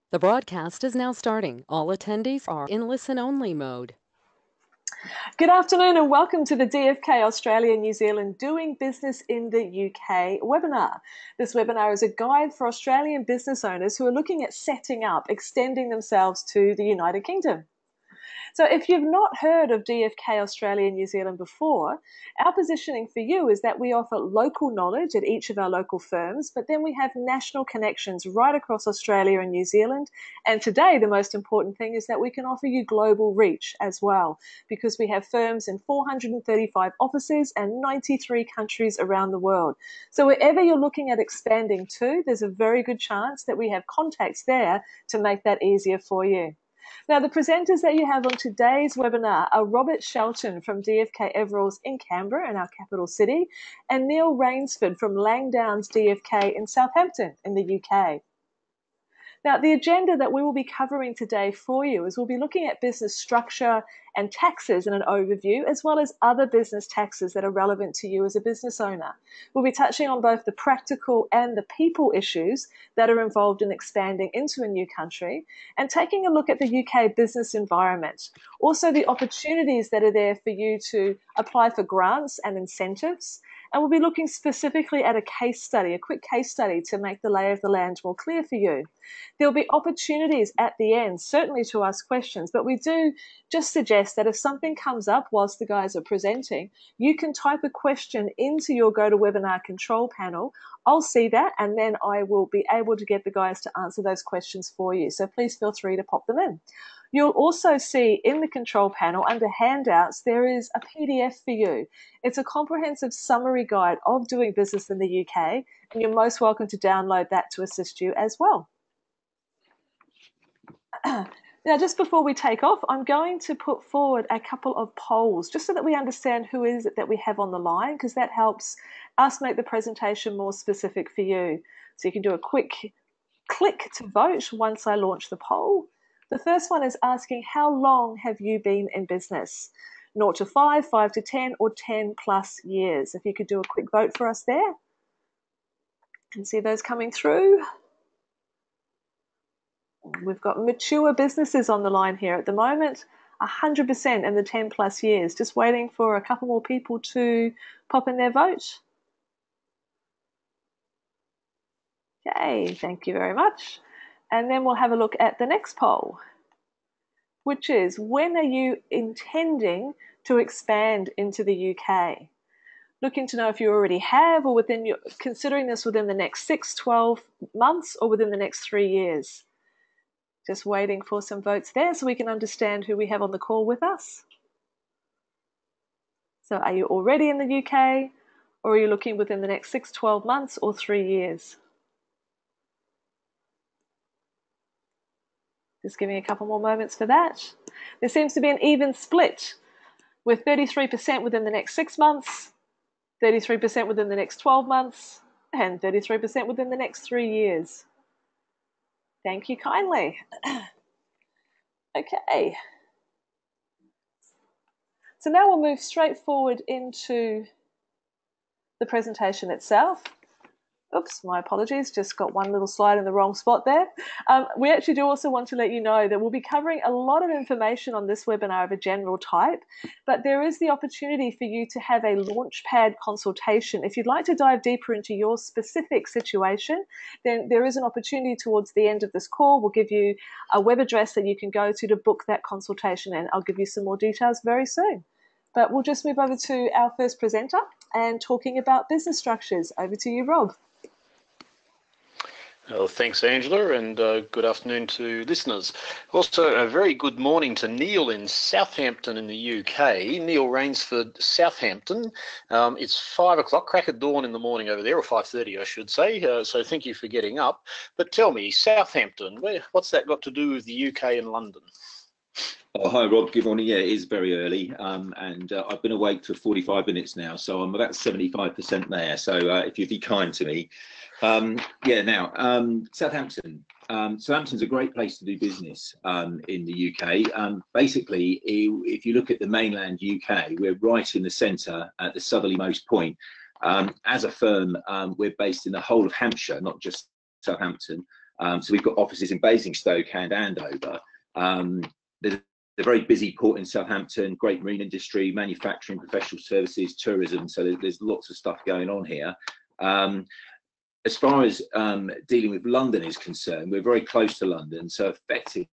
The broadcast is now starting. All attendees are in listen-only mode. Good afternoon and welcome to the DFK Australia New Zealand Doing Business in the UK webinar. This webinar is a guide for Australian business owners who are looking at setting up, extending themselves to the United Kingdom. So if you've not heard of DFK Australia New Zealand before, our positioning for you is that we offer local knowledge at each of our local firms, but then we have national connections right across Australia and New Zealand. And today, the most important thing is that we can offer you global reach as well, because we have firms in 435 offices and 93 countries around the world. So wherever you're looking at expanding to, there's a very good chance that we have contacts there to make that easier for you. Now, the presenters that you have on today's webinar are Robert Shelton from DFK Everalls in Canberra, in our capital city, and Neil Rainsford from Langdowns DFK in Southampton in the UK. Now, the agenda that we will be covering today for you is we'll be looking at business structure and taxes in an overview, as well as other business taxes that are relevant to you as a business owner. We'll be touching on both the practical and the people issues that are involved in expanding into a new country, and taking a look at the UK business environment. Also, the opportunities that are there for you to apply for grants and incentives. And we'll be looking specifically at a case study, a quick case study to make the lay of the land more clear for you. There'll be opportunities at the end, certainly to ask questions, but we do just suggest that if something comes up whilst the guys are presenting, you can type a question into your GoToWebinar control panel. I'll see that, and then I will be able to get the guys to answer those questions for you. So please feel free to pop them in. You'll also see in the control panel under handouts, there is a PDF for you. It's a comprehensive summary guide of doing business in the UK, and you're most welcome to download that to assist you as well. Now, just before we take off, I'm going to put forward a couple of polls just so that we understand who is it that we have on the line, because that helps us make the presentation more specific for you. So you can do a quick click to vote once I launch the poll. The first one is asking, how long have you been in business? 0 to 5, 5 to 10, or 10 plus years. If you could do a quick vote for us there. Can see those coming through. We've got mature businesses on the line here at the moment, 100% in the 10 plus years. Just waiting for a couple more people to pop in their vote. Okay, thank you very much. And then we'll have a look at the next poll, which is, when are you intending to expand into the UK? Looking to know if you already have, or considering this within the next 6, 12 months, or within the next 3 years. Just waiting for some votes there so we can understand who we have on the call with us. So are you already in the UK, or are you looking within the next 6, 12 months, or 3 years? Just giving a couple more moments for that. There seems to be an even split, with 33% within the next 6 months, 33% within the next 12 months, and 33% within the next 3 years. Thank you kindly. Okay. So now we'll move straight forward into the presentation itself. Oops, my apologies, just got one little slide in the wrong spot there. We actually do also want to let you know that we'll be covering a lot of information on this webinar of a general type, but there is the opportunity for you to have a launchpad consultation. If you'd like to dive deeper into your specific situation, then there is an opportunity towards the end of this call. We'll give you a web address that you can go to book that consultation, and I'll give you some more details very soon. But we'll just move over to our first presenter and talking about business structures. Over to you, Rob. Well, thanks, Angela, and good afternoon to listeners. Also, a very good morning to Neil in Southampton in the UK. Neil Rainsford, Southampton. It's 5 o'clock, crack of dawn in the morning over there, or 5:30, I should say. So thank you for getting up. But tell me, Southampton, what's that got to do with the UK and London? Oh, hi, Rob. Good morning. Yeah, it is very early, and I've been awake for 45 minutes now, so I'm about 75% there. So if you'd be kind to me. Southampton. Southampton's a great place to do business in the UK. Basically, if you look at the mainland UK, we're right in the centre at the southerlymost point. As a firm, we're based in the whole of Hampshire, not just Southampton. So we've got offices in Basingstoke and Andover. There's a very busy port in Southampton, great marine industry, manufacturing, professional services, tourism. So there's lots of stuff going on here. As far as dealing with London is concerned, we're very close to London. So effectively,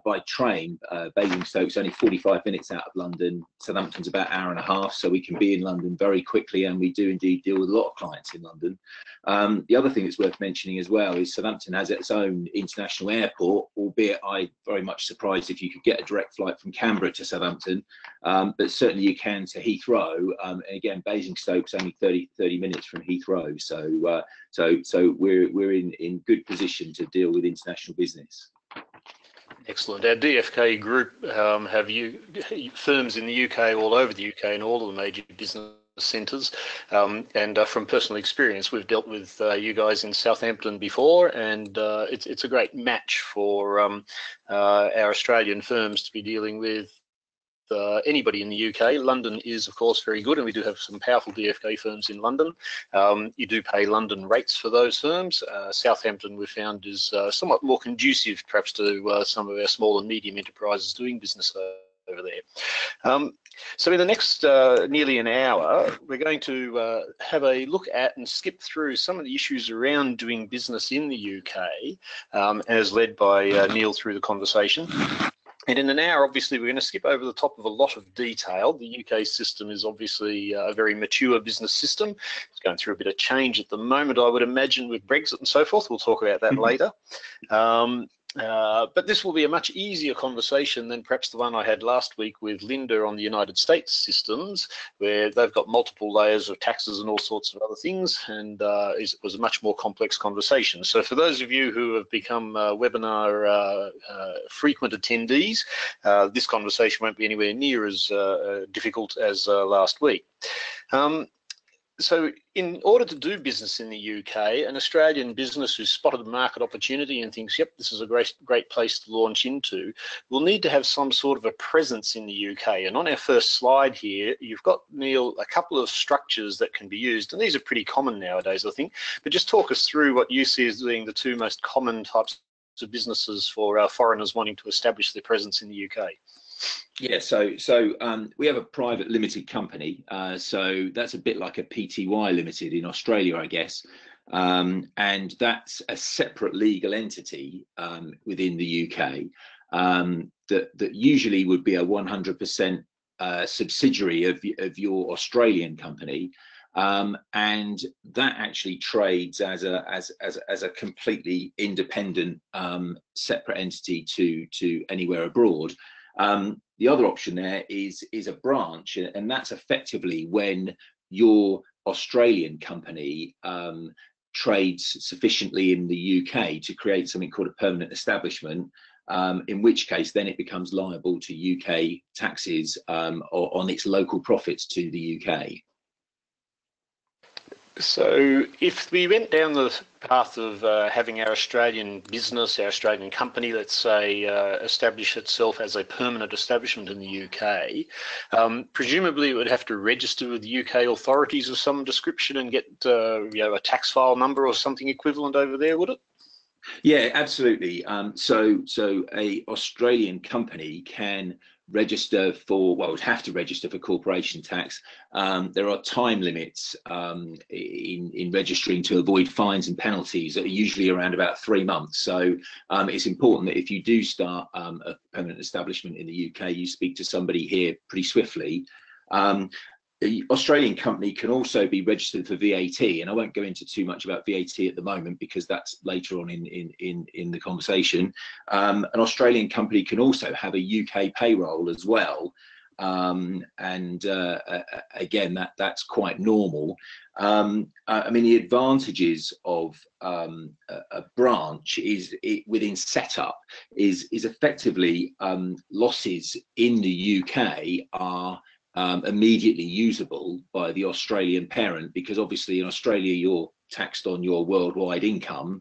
by train, Basingstoke's only 45 minutes out of London. Southampton's about an hour and a half, so we can be in London very quickly, and we do indeed deal with a lot of clients in London. The other thing that's worth mentioning as well is Southampton has its own international airport, albeit I'm very much surprised if you could get a direct flight from Canberra to Southampton, but certainly you can to Heathrow. And again, Basingstoke's only 30 minutes from Heathrow, so we're in good position to deal with international business. Excellent. Our DFK group have firms in the UK, all over the UK, and all of the major business centres. And from personal experience, we've dealt with you guys in Southampton before, and it's a great match for our Australian firms to be dealing with. Anybody in the UK. London is, of course, very good, and we do have some powerful DFK firms in London. You do pay London rates for those firms. Southampton, we've found, is somewhat more conducive, perhaps, to some of our small and medium enterprises doing business over there. So in the next nearly an hour, we're going to have a look at and skip through some of the issues around doing business in the UK, as led by Neil through the conversation. And in an hour, obviously, we're going to skip over the top of a lot of detail. The UK system is obviously a very mature business system. It's going through a bit of change at the moment, I would imagine, with Brexit and so forth. We'll talk about that later. But this will be a much easier conversation than perhaps the one I had last week with Linda on the United States systems, where they've got multiple layers of taxes and all sorts of other things, and it was a much more complex conversation. So for those of you who have become webinar frequent attendees, this conversation won't be anywhere near as difficult as last week. So in order to do business in the UK, an Australian business who's spotted the market opportunity and thinks, yep, this is a great place to launch into, will need to have some sort of a presence in the UK. And on our first slide here, you've got, Neil, a couple of structures that can be used. And these are pretty common nowadays, I think. But just talk us through what you see as being the two most common types of businesses for our foreigners wanting to establish their presence in the UK. Yeah, so we have a private limited company, so that's a bit like a PTY limited in Australia, I guess, and that's a separate legal entity within the UK that usually would be a 100% subsidiary of your Australian company, and that actually trades as a completely independent separate entity to anywhere abroad. The other option there is a branch, and that's effectively when your Australian company trades sufficiently in the UK to create something called a permanent establishment, in which case then it becomes liable to UK taxes on its local profits to the UK. So if we went down the path of having our Australian business, our Australian company, let's say, establish itself as a permanent establishment in the UK, presumably it would have to register with the UK authorities of some description and get a tax file number or something equivalent over there, would it? Yeah, absolutely. So a Australian company can register for, well, would have to register for corporation tax. There are time limits in registering to avoid fines and penalties that are usually around about 3 months. So it's important that if you do start a permanent establishment in the UK, you speak to somebody here pretty swiftly. The Australian company can also be registered for VAT, and I won't go into too much about VAT at the moment because that's later on in the conversation. An Australian company can also have a UK payroll as well, and again, that's quite normal. I mean, the advantages of a branch within setup is effectively losses in the UK are immediately usable by the Australian parent, because obviously in Australia you're taxed on your worldwide income,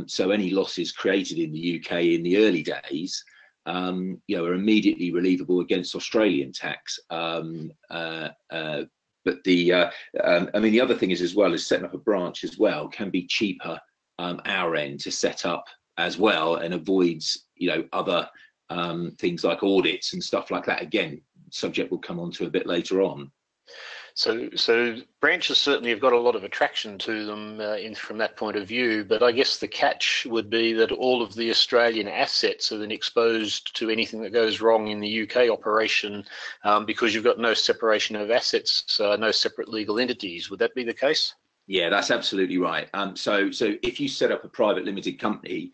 so any losses created in the UK in the early days are immediately relievable against Australian tax. But the I mean, the other thing is, as well as setting up a branch as well, can be cheaper our end to set up as well, and avoids, other things like audits and stuff like that. Again, subject we'll come on to a bit later on. So branches certainly have got a lot of attraction to them from that point of view, but I guess the catch would be that all of the Australian assets are then exposed to anything that goes wrong in the UK operation, because you've got no separation of assets, no separate legal entities. Would that be the case? Yeah, that's absolutely right. So if you set up a private limited company,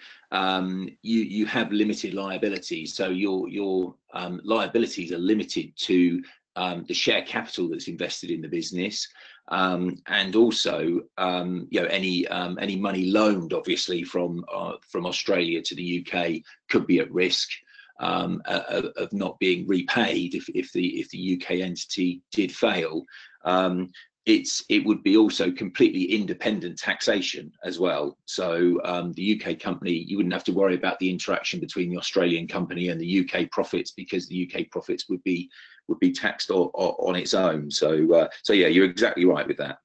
you have limited liabilities. So your liabilities are limited to the share capital that's invested in the business, and also any money loaned, obviously from Australia to the UK, could be at risk of not being repaid if the UK entity did fail. It would be also completely independent taxation as well. So the UK company, you wouldn't have to worry about the interaction between the Australian company and the UK profits, because the UK profits would be taxed on its own. So yeah, you're exactly right with that.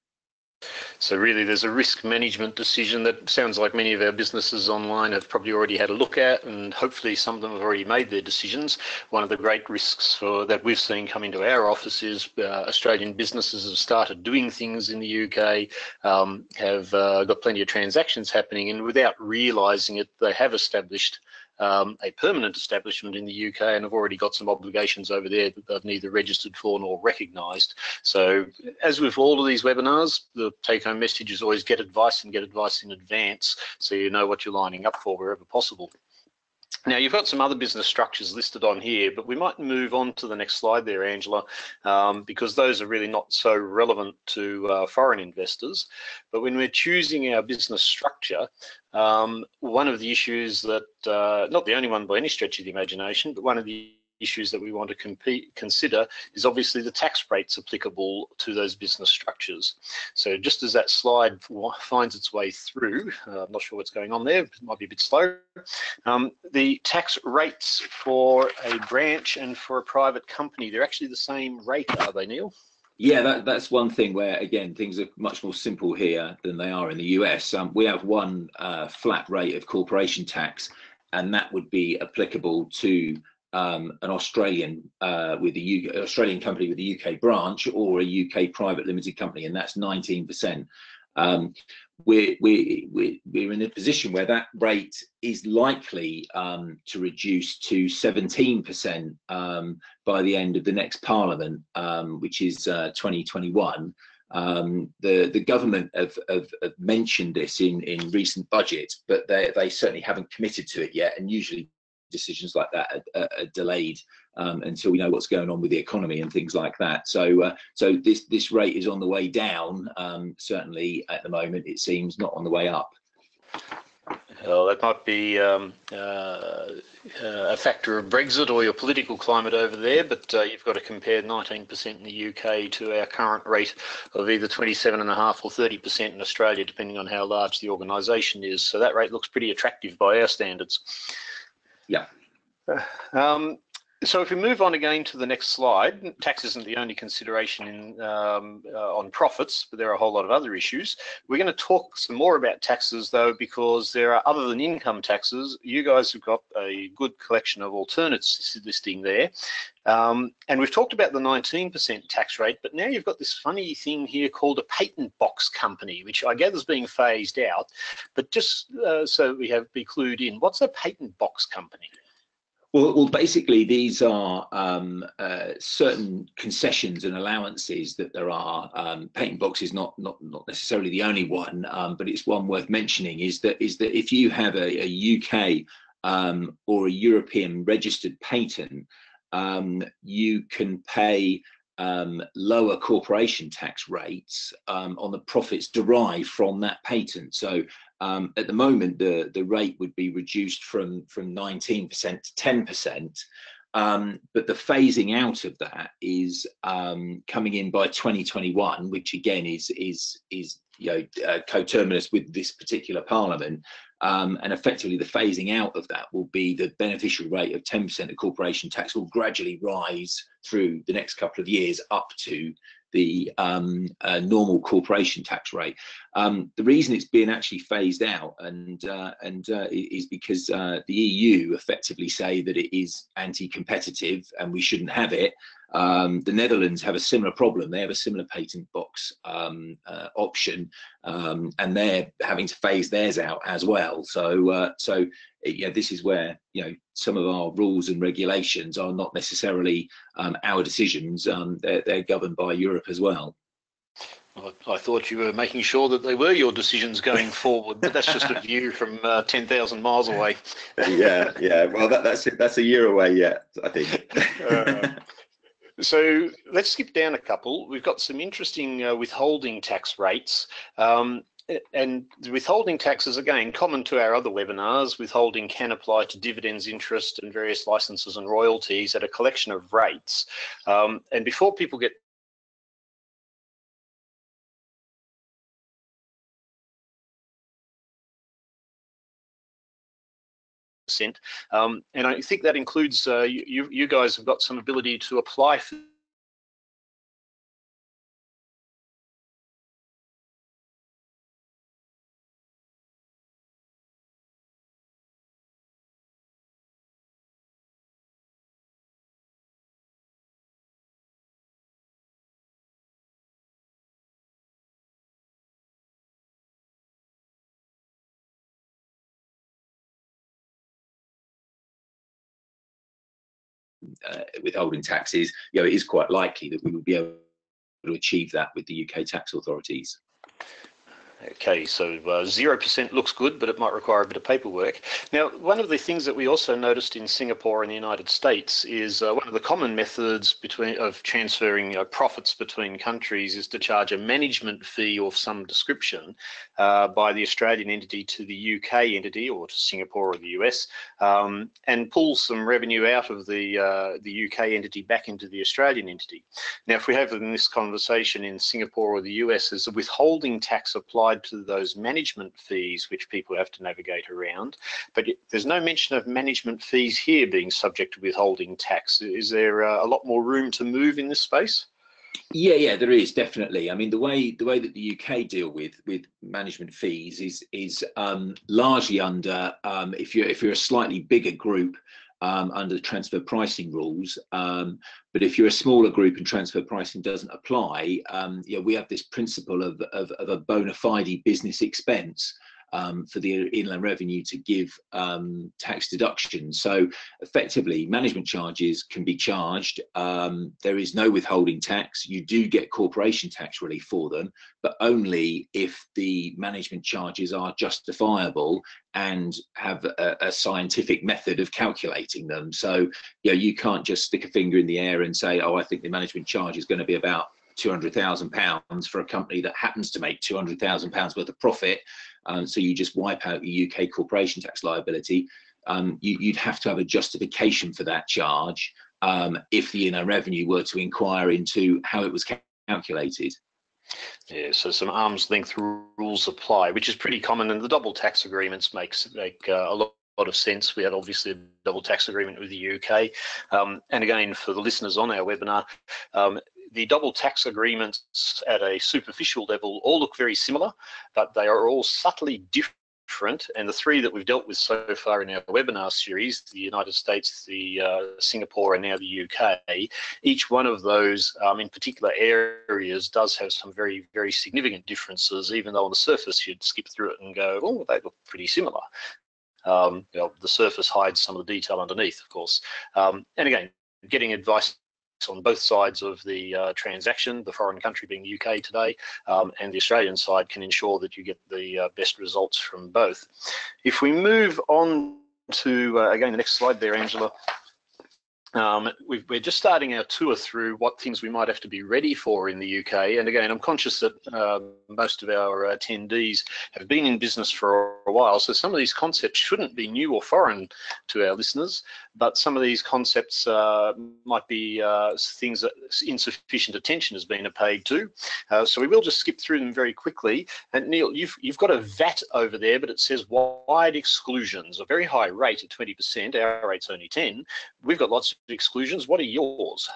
So really there's a risk management decision that sounds like many of our businesses online have probably already had a look at, and hopefully some of them have already made their decisions. One of the great risks that we've seen come into our office is Australian businesses have started doing things in the UK, have got plenty of transactions happening, and without realising it, they have established a permanent establishment in the UK and have already got some obligations over there that they've neither registered for nor recognised. So as with all of these webinars, the take-home message is always get advice, and get advice in advance so you know what you're lining up for wherever possible. Now, you've got some other business structures listed on here, but we might move on to the next slide there, Angela, because those are really not so relevant to foreign investors. But when we're choosing our business structure, one of the issues that, not the only one by any stretch of the imagination, but one of the issues that we want to consider is obviously the tax rates applicable to those business structures. So just as that slide finds its way through, I'm not sure what's going on there, it might be a bit slow. The tax rates for a branch and for a private company, they're actually the same rate, are they, Neil? Yeah, that's one thing where, again, things are much more simple here than they are in the US. We have one flat rate of corporation tax, and that would be applicable to an Australian Australian company with a UK branch, or a UK private limited company, and that's 19%. We're in a position where that rate is likely to reduce to 17% by the end of the next Parliament, which is 2021. The government have mentioned this in recent budgets, but they certainly haven't committed to it yet, and usually decisions like that are delayed until we know what's going on with the economy and things like that. So this rate is on the way down. Certainly at the moment, it seems, not on the way up. Well, that might be a factor of Brexit or your political climate over there, but you've got to compare 19% in the UK to our current rate of either 27.5% or 30% in Australia, depending on how large the organisation is. So that rate looks pretty attractive by our standards. Yeah. So if we move on again to the next slide, tax isn't the only consideration on profits, but there are a whole lot of other issues. We're going to talk some more about taxes, though, because there are, other than income taxes, you guys have got a good collection of alternates listing there. And we've talked about the 19% tax rate, but now you've got this funny thing here called a patent box company, which I gather is being phased out. But just so we be clued in, what's a patent box company? Well, basically, these are certain concessions and allowances that there are. Patent box is not necessarily the only one, but it's one worth mentioning. Is that if you have a UK or a European registered patent, you can pay lower corporation tax rates on the profits derived from that patent. So at the moment, the rate would be reduced from 19% to 10%, but the phasing out of that is coming in by 2021, which again is coterminous with this particular Parliament. And effectively, the phasing out of that will be the beneficial rate of 10% of corporation tax will gradually rise through the next couple of years up to the normal corporation tax rate. The reason it's been actually phased out is because the EU effectively say that it is anti-competitive and we shouldn't have it. The Netherlands have a similar problem. They have a similar patent box option, and they're having to phase theirs out as well. So yeah, this is where some of our rules and regulations are not necessarily our decisions. They're governed by Europe as well. I thought you were making sure that they were your decisions going forward, but that's just a view from 10,000 miles away. Yeah. Well, that's a year away yet, I think. So let's skip down a couple. We've got some interesting withholding tax rates. And the withholding taxes, again, common to our other webinars. Withholding can apply to dividends, interest, and various licenses and royalties at a collection of rates. And before people get and I think that includes you guys have got some ability to apply for withholding taxes. It is quite likely that we would be able to achieve that with the UK tax authorities. Okay, so 0% looks good, but it might require a bit of paperwork. Now, one of the things that we also noticed in Singapore and the United States is one of the common methods of transferring profits between countries is to charge a management fee of some description by the Australian entity to the UK entity or to Singapore or the US, and pull some revenue out of the UK entity back into the Australian entity. Now, if we have in this conversation in Singapore or the US, is a withholding tax applied to those management fees which people have to navigate around, but there's no mention of management fees here being subject to withholding tax. Is there a lot more room to move in this space? Yeah, there is definitely. I mean, the way that the UK deal with management fees is largely under if you're a slightly bigger group, under the transfer pricing rules. But if you're a smaller group and transfer pricing doesn't apply, we have this principle of a bona fide business expense for the Inland Revenue to give tax deductions. So effectively, management charges can be charged. There is no withholding tax. You do get corporation tax relief for them, but only if the management charges are justifiable and have a scientific method of calculating them. So you can't just stick a finger in the air and say, oh, I think the management charge is going to be about £200,000 for a company that happens to make £200,000 worth of profit. So you just wipe out your UK corporation tax liability. You'd have to have a justification for that charge if the Inland Revenue were to inquire into how it was calculated. Yeah, so some arm's length rules apply, which is pretty common, and the double tax agreements make a lot of sense. We had obviously a double tax agreement with the UK, and again, for the listeners on our webinar, the double tax agreements at a superficial level all look very similar, but they are all subtly different. And the three that we've dealt with so far in our webinar series, the United States, the Singapore, and now the UK, each one of those in particular areas does have some very, very significant differences, even though on the surface you'd skip through it and go, oh, they look pretty similar. The surface hides some of the detail underneath, of course. And again, getting advice on both sides of the transaction, the foreign country being the UK today, and the Australian side, can ensure that you get the best results from both. If we move on to, again, the next slide there, Angela. We're just starting our tour through what things we might have to be ready for in the UK. And again, I'm conscious that most of our attendees have been in business for a while, so some of these concepts shouldn't be new or foreign to our listeners, but some of these concepts might be things that insufficient attention has been paid to. So we will just skip through them very quickly. And Neil, you've got a VAT over there, but it says wide exclusions, a very high rate at 20%. Our rate's only 10. We've got lots of exclusions. What are yours?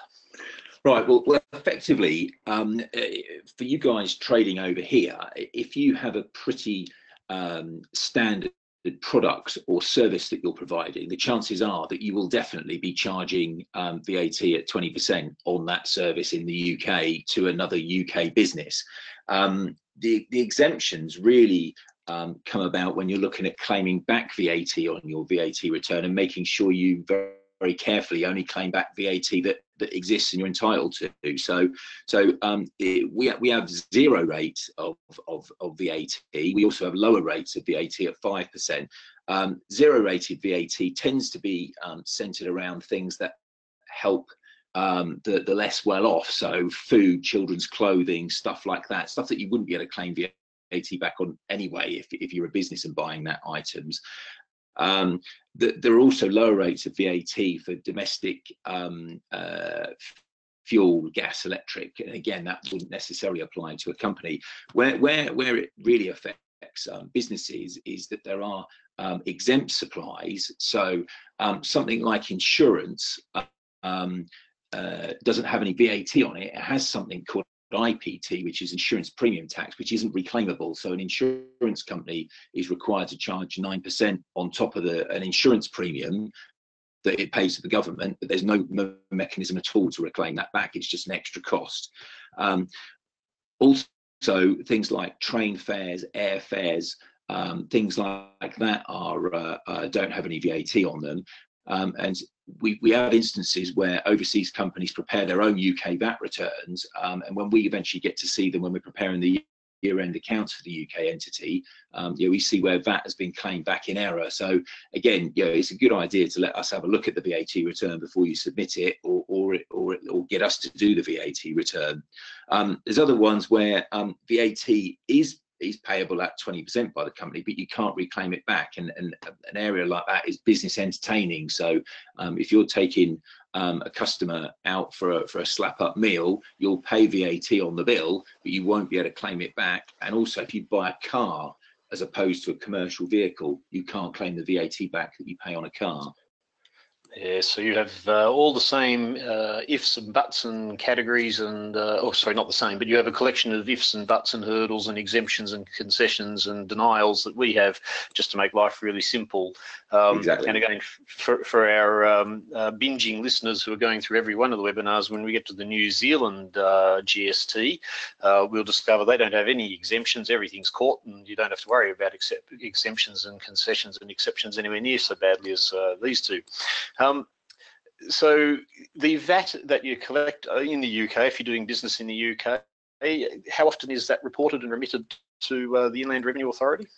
Right. Well, effectively, for you guys trading over here, if you have a pretty standard product or service that you're providing, the chances are that you will definitely be charging VAT at 20% on that service in the UK to another UK business. The exemptions really come about when you're looking at claiming back VAT on your VAT return and making sure you very carefully only claim back VAT that exists and you're entitled to. So we have zero rate of VAT. We also have lower rates of VAT at 5%. Zero rated VAT tends to be centered around things that help the less well off. So food, children's clothing, stuff like that, stuff that you wouldn't be able to claim VAT back on anyway if you're a business and buying that items. There are also lower rates of VAT for domestic fuel, gas, electric, and again that wouldn't necessarily apply to a company. Where it really affects businesses is that there are exempt supplies. So something like insurance doesn't have any VAT on it. It has something called IPT, which is insurance premium tax, which isn't reclaimable. So an insurance company is required to charge 9% on top of an insurance premium that it pays to the government, but there's no mechanism at all to reclaim that back. It's just an extra cost. Also, things like train fares, air fares, things like that don't have any VAT on them. And we have instances where overseas companies prepare their own UK VAT returns, and when we eventually get to see them when we're preparing the year-end accounts for the UK entity, we see where VAT has been claimed back in error. So again, it's a good idea to let us have a look at the VAT return before you submit it, or get us to do the VAT return. There's other ones where VAT is payable at 20% by the company, but you can't reclaim it back. And an area like that is business entertaining. So if you're taking a customer out for a slap-up meal, you'll pay VAT on the bill, but you won't be able to claim it back. And also, if you buy a car as opposed to a commercial vehicle, you can't claim the VAT back that you pay on a car. Yeah, so you have all the same ifs and buts and categories and, sorry, not the same, but you have a collection of ifs and buts and hurdles and exemptions and concessions and denials that we have just to make life really simple. Exactly. And again, for our binging listeners who are going through every one of the webinars, when we get to the New Zealand GST, we'll discover they don't have any exemptions. Everything's caught, and you don't have to worry about exemptions and concessions and exceptions anywhere near so badly as these two. So the VAT that you collect in the UK, if you're doing business in the UK, how often is that reported and remitted to the Inland Revenue Authority?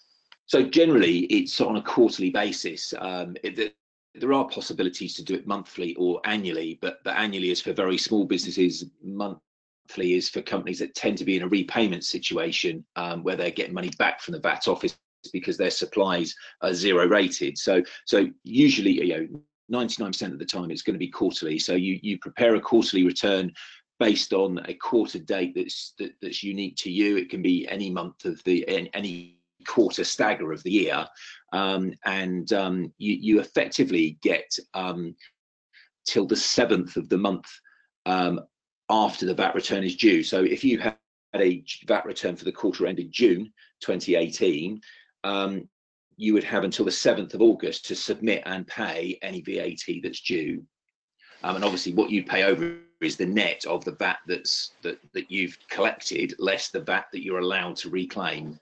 So generally, it's on a quarterly basis. There are possibilities to do it monthly or annually, but annually is for very small businesses. Monthly is for companies that tend to be in a repayment situation where they're getting money back from the VAT office because their supplies are zero rated. So usually, 99% of the time it's going to be quarterly. So you prepare a quarterly return based on a quarter date that's unique to you. It can be any month of any quarter stagger of the year, and you effectively get till the 7th of the month after the VAT return is due. So if you had a VAT return for the quarter ended June 2018, you would have until the 7th of August to submit and pay any VAT that's due. And obviously what you pay over is the net of the VAT that you've collected less the VAT that you're allowed to reclaim.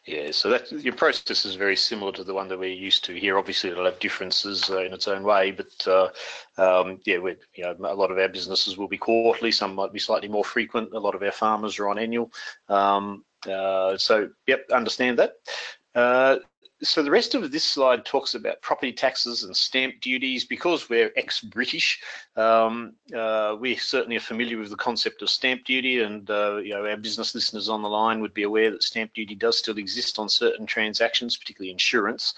Yeah, so your process is very similar to the one that we're used to here. Obviously, it'll have differences in its own way, but a lot of our businesses will be quarterly. Some might be slightly more frequent. A lot of our farmers are on annual. So, yep, understand that. So the rest of this slide talks about property taxes and stamp duties. Because we're ex-British, we certainly are familiar with the concept of stamp duty, and our business listeners on the line would be aware that stamp duty does still exist on certain transactions, particularly insurance.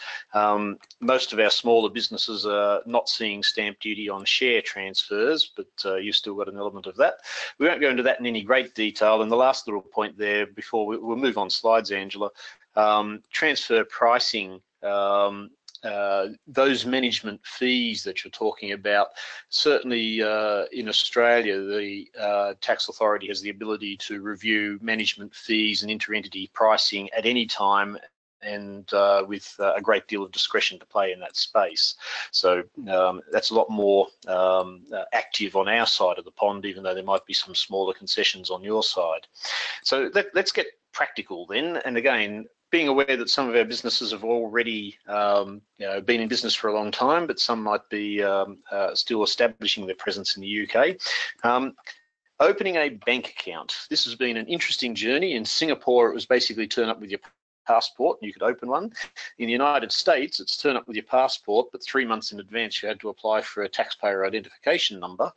Most of our smaller businesses are not seeing stamp duty on share transfers, but you've still got an element of that. We won't go into that in any great detail. And the last little point there before we'll move on slides, Angela. Transfer pricing those management fees that you're talking about, certainly in Australia, the tax authority has the ability to review management fees and inter-entity pricing at any time, and with a great deal of discretion to play in that space. So that's a lot more active on our side of the pond, even though there might be some smaller concessions on your side. So let's get practical then. And again, being aware that some of our businesses have already been in business for a long time, but some might be still establishing their presence in the UK. Opening a bank account. This has been an interesting journey. In Singapore, it was basically turn up with your passport and you could open one. In the United States, it's turn up with your passport, but 3 months in advance you had to apply for a taxpayer identification number.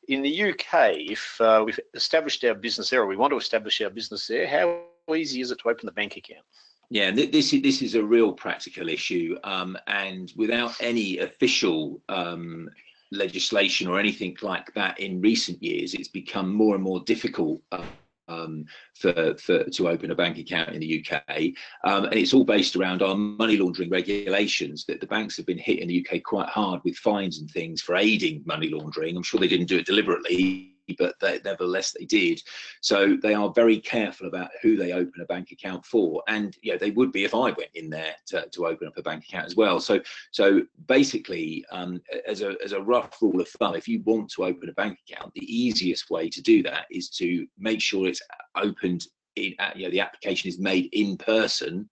In the UK, if we've established our business there, or we want to establish our business there, how easy is it to open the bank account? Yeah, this is a real practical issue, and without any official legislation or anything like that in recent years, it's become more and more difficult to open a bank account in the UK, and it's all based around our money laundering regulations. That the banks have been hit in the UK quite hard with fines and things for aiding money laundering. I'm sure they didn't do it deliberately, but nevertheless they did. So they are very careful about who they open a bank account for, and they would be if I went in there to open up a bank account as well. So basically, as a rough rule of thumb, if you want to open a bank account, the easiest way to do that is to make sure it's opened in, the application is made in person,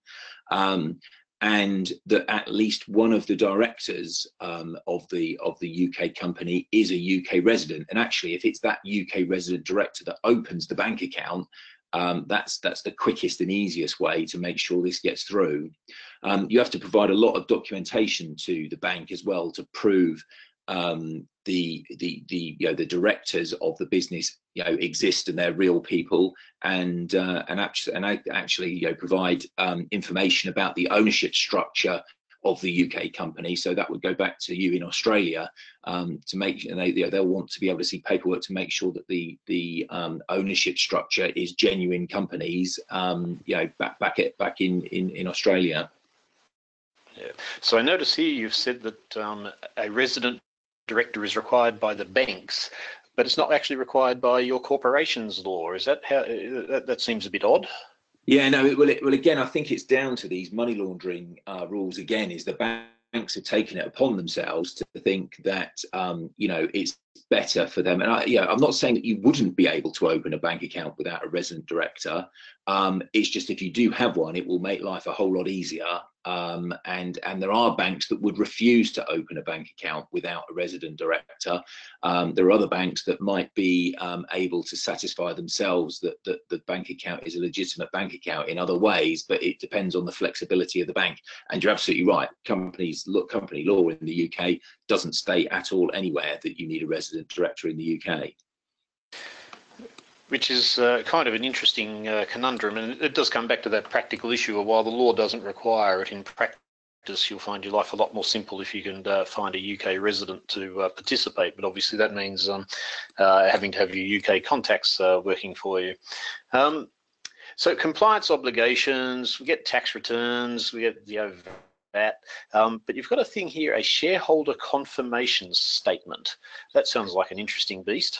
and that at least one of the directors of the UK company is a UK resident. And actually, if it's that UK resident director that opens the bank account, that's the quickest and easiest way to make sure this gets through. You have to provide a lot of documentation to the bank as well to prove the directors of the business exist and they're real people, and actually provide information about the ownership structure of the UK company. So that would go back to you in Australia, to make, and they'll want to be able to see paperwork to make sure that the ownership structure is genuine companies, back in Australia. Yeah. So I notice here you've said that a resident director is required by the banks, but it's not actually required by your corporation's law. Is that how? That seems a bit odd. Yeah, no. Well, again, I think it's down to these money laundering rules. Again, is the banks have taken it upon themselves to think that it's better for them. And I'm not saying that you wouldn't be able to open a bank account without a resident director. It's just if you do have one, it will make life a whole lot easier. And there are banks that would refuse to open a bank account without a resident director. There are other banks that might be able to satisfy themselves that the bank account is a legitimate bank account in other ways, but it depends on the flexibility of the bank. And you're absolutely right. Company law in the UK doesn't state at all anywhere that you need a resident director in the UK. Which is kind of an interesting conundrum, and it does come back to that practical issue of while the law doesn't require it, in practice you'll find your life a lot more simple if you can find a UK resident to participate, but obviously that means having to have your UK contacts working for you. So compliance obligations, we get tax returns, we get that, but you've got a thing here, a shareholder confirmation statement. That sounds like an interesting beast.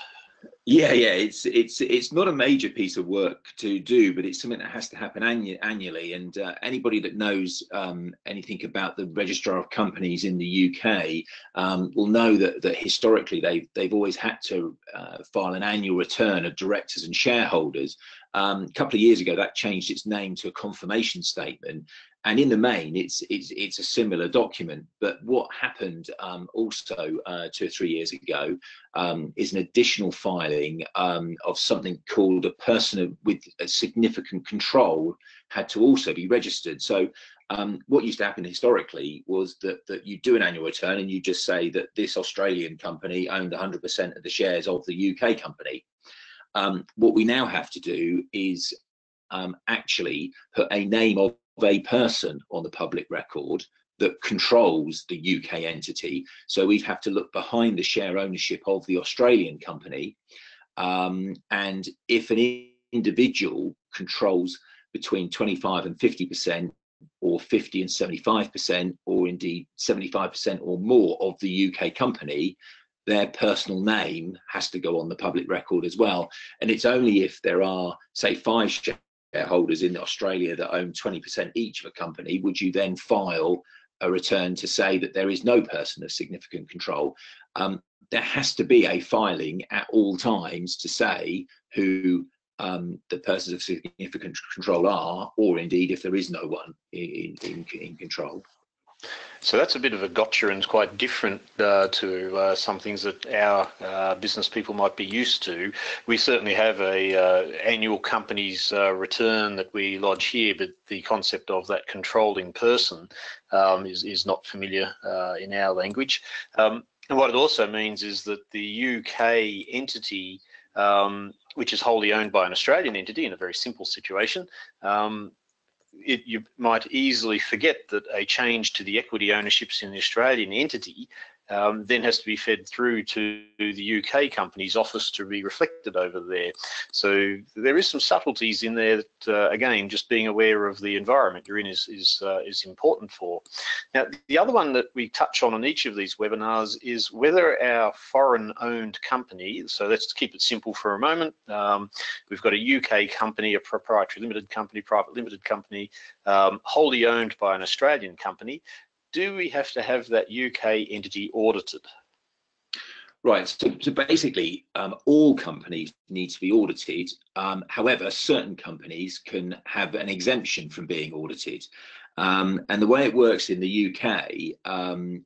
Yeah, it's not a major piece of work to do, but it's something that has to happen annually. And anybody that knows anything about the registrar of companies in the UK will know that historically they've always had to file an annual return of directors and shareholders. A couple of years ago, that changed its name to a confirmation statement. And in the main, it's a similar document. But what happened also 2 or 3 years ago is an additional filing of something called a person with a significant control had to also be registered. So what used to happen historically was that you do an annual return and you just say that this Australian company owned 100% of the shares of the UK company. What we now have to do is actually put a name of a person on the public record that controls the UK entity. So we'd have to look behind the share ownership of the Australian company. And if an individual controls between 25 and 50%, or 50 and 75%, or indeed 75% or more of the UK company, their personal name has to go on the public record as well. And it's only if there are, say, 5 shareholders in Australia that own 20% each of a company would you then file a return to say that there is no person of significant control. There has to be a filing at all times to say who the persons of significant control are, or indeed if there is no one in control. So that's a bit of a gotcha, and quite different to some things that our business people might be used to. We certainly have a annual company's return that we lodge here, but the concept of that controlling person is not familiar in our language. And what it also means is that the UK entity, which is wholly owned by an Australian entity in a very simple situation, you might easily forget that a change to the equity ownerships in the Australian entity then has to be fed through to the UK company's office to be reflected over there. So there is some subtleties in there that, again, just being aware of the environment you're in is important for. Now, the other one that we touch on each of these webinars is whether our foreign-owned company, so let's keep it simple for a moment. We've got a UK company, a proprietary limited company, private limited company, wholly owned by an Australian company. Do we have to have that UK entity audited? Right, so basically all companies need to be audited. However, certain companies can have an exemption from being audited. And the way it works in the UK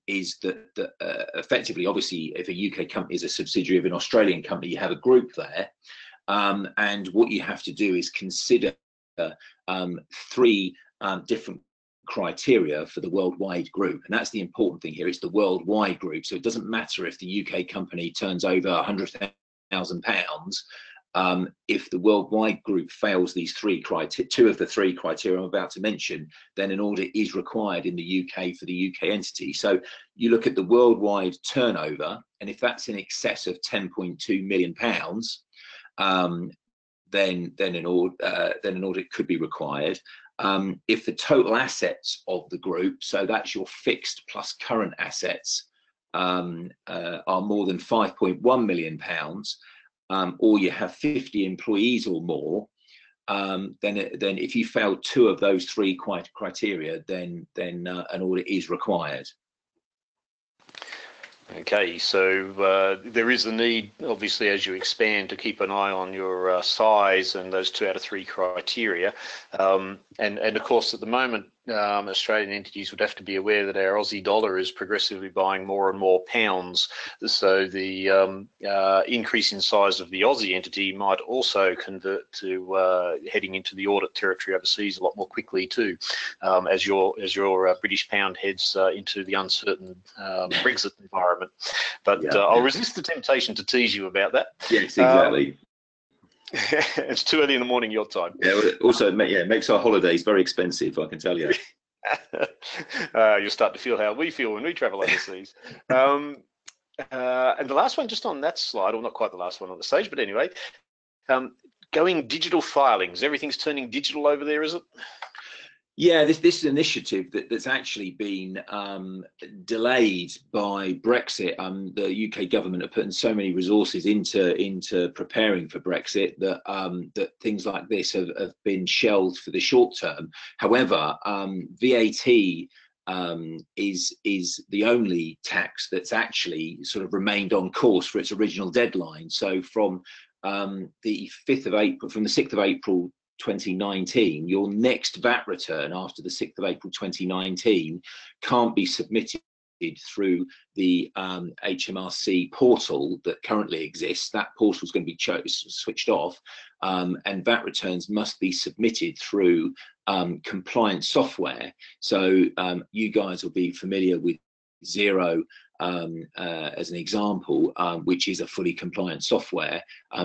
is that effectively, obviously, if a UK company is a subsidiary of an Australian company, you have a group there. And what you have to do is consider 3 different criteria for the worldwide group, and that's the important thing here. It's the worldwide group, so it doesn't matter if the UK company turns over £100,000. If the worldwide group fails these 2 of the 3 criteria I'm about to mention, then an audit is required in the UK for the UK entity. So you look at the worldwide turnover, and if that's in excess of £10.2 million, then an audit could be required. If the total assets of the group, so that's your fixed plus current assets, are more than £5.1 million, or you have 50 employees or more, then if you fail 2 of those 3 criteria, then an audit is required. Okay, so there is the need, obviously, as you expand, to keep an eye on your size and those 2 out of 3 criteria. And of course, at the moment, Australian entities would have to be aware that our Aussie dollar is progressively buying more and more pounds. So the increase in size of the Aussie entity might also convert to heading into the audit territory overseas a lot more quickly too, as your British pound heads into the uncertain Brexit environment. But yeah, I'll resist the temptation to tease you about that. Yes, exactly. It's too early in the morning your time. Yeah, also, yeah, it makes our holidays very expensive, I can tell you. You'll start to feel how we feel when we travel overseas. And the last one, just on that slide, or not quite the last one on the stage, but anyway, going digital filings. Everything's turning digital over there, is it? Yeah, this initiative that's actually been delayed by Brexit. The UK government are putting so many resources into preparing for Brexit that that things like this have been shelved for the short term. However, VAT is the only tax that's actually sort of remained on course for its original deadline. So from the 6th of April 2019, your next VAT return after the 6th of April 2019 can't be submitted through the HMRC portal that currently exists. That portal is going to be switched off, and VAT returns must be submitted through compliance software. So you guys will be familiar with Xero as an example, which is a fully compliant software.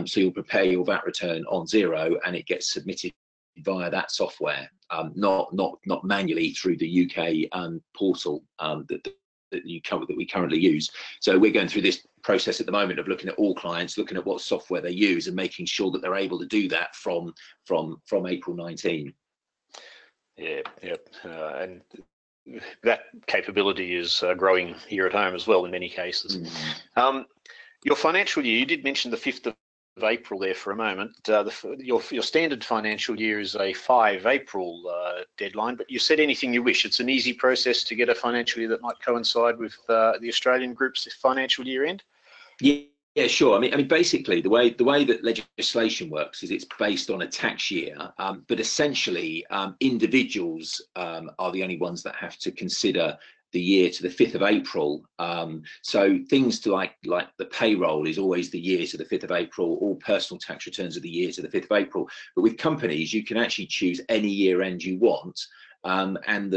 So you'll prepare your VAT return on Xero and it gets submitted via that software, not manually through the UK portal that we currently use. So we're going through this process at the moment of looking at all clients, looking at what software they use and making sure that they're able to do that from April 19. Yeah, yep. And that capability is growing here at home as well in many cases. Your financial year, you did mention the 5th of April there for a moment. Your standard financial year is a 5 April deadline, but you said anything you wish. It's an easy process to get a financial year that might coincide with the Australian group's financial year end. Yeah, sure. I mean, basically, the way that legislation works is it's based on a tax year, but essentially, individuals are the only ones that have to consider the year to the 5th of April. So things to like the payroll is always the year to the 5th of April. All personal tax returns are the year to the 5th of April. But with companies, you can actually choose any year end you want. And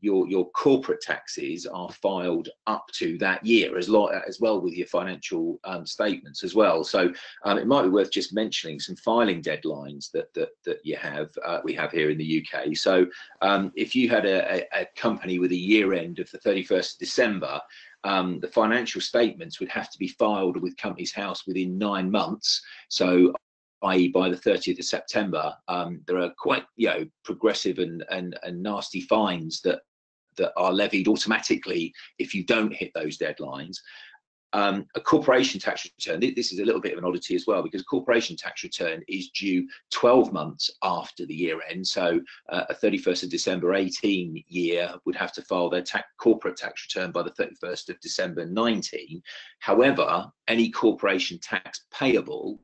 your corporate taxes are filed up to that year as well with your financial statements as well. So it might be worth just mentioning some filing deadlines that you have we have here in the UK. So if you had a company with a year end of the 31st of December, the financial statements would have to be filed with Companies House within 9 months. So i.e. by the 30th of September, there are quite progressive and nasty fines that are levied automatically if you don't hit those deadlines. A corporation tax return, this is a little bit of an oddity as well, because a corporation tax return is due 12 months after the year end. So a 31st of December 18 year would have to file their corporate tax return by the 31st of December 19. However, any corporation tax payable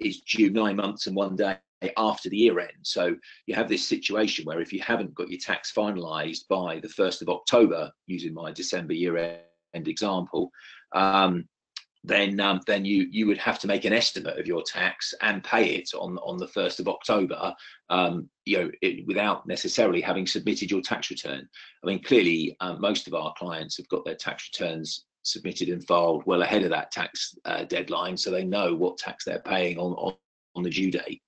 is due 9 months and 1 day after the year end. So you have this situation where if you haven't got your tax finalised by the 1st of October, using my December year end example, then you would have to make an estimate of your tax and pay it on the 1st of October, without necessarily having submitted your tax return. I mean, clearly, most of our clients have got their tax returns submitted and filed well ahead of that tax deadline, so they know what tax they're paying on the due date.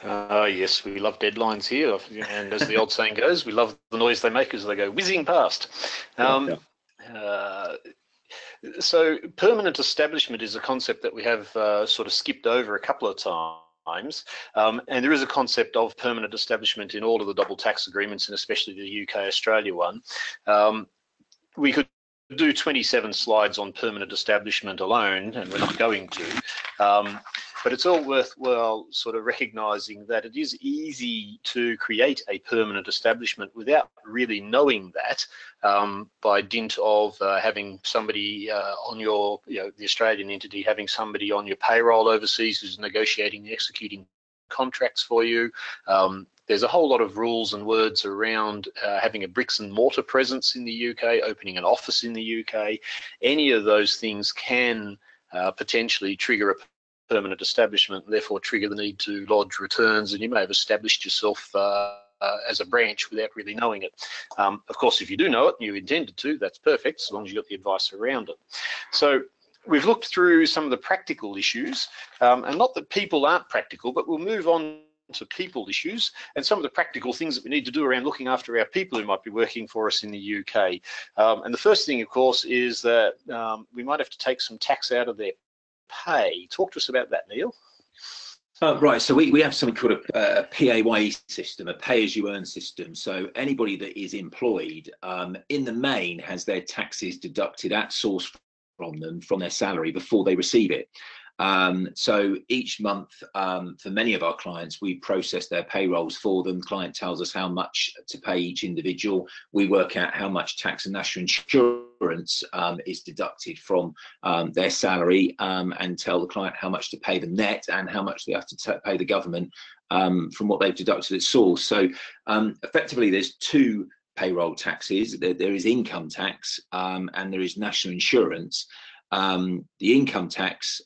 Yes, we love deadlines here, and as the old saying goes, we love the noise they make as they go whizzing past. So permanent establishment is a concept that we have sort of skipped over a couple of times. And there is a concept of permanent establishment in all of the double tax agreements, and especially the UK-Australia one. We could do 27 slides on permanent establishment alone, and we're not going to. But it's all worthwhile sort of recognising that it is easy to create a permanent establishment without really knowing that, by dint of having somebody on your, the Australian entity having somebody on your payroll overseas who's negotiating and executing contracts for you. There's a whole lot of rules and words around having a bricks and mortar presence in the UK, opening an office in the UK. Any of those things can potentially trigger a permanent establishment, and therefore trigger the need to lodge returns, and you may have established yourself as a branch without really knowing it. Of course, if you do know it and you intended to, that's perfect, as long as you got the advice around it. So we've looked through some of the practical issues, and not that people aren't practical, but we'll move on to people issues and some of the practical things that we need to do around looking after our people who might be working for us in the UK. And the first thing, of course, is that we might have to take some tax out of their pay. Talk to us about that, Neil. Right, so we have something called a PAYE system, a pay-as-you-earn system. So anybody that is employed, in the main, has their taxes deducted at source from them, from their salary, before they receive it. So each month, for many of our clients, we process their payrolls for them. The client tells us how much to pay each individual. We work out how much tax and national insurance is deducted from their salary, and tell the client how much to pay them net and how much they have to pay the government from what they've deducted at source. So effectively, there's two payroll taxes. There is income tax and there is national insurance. The income tax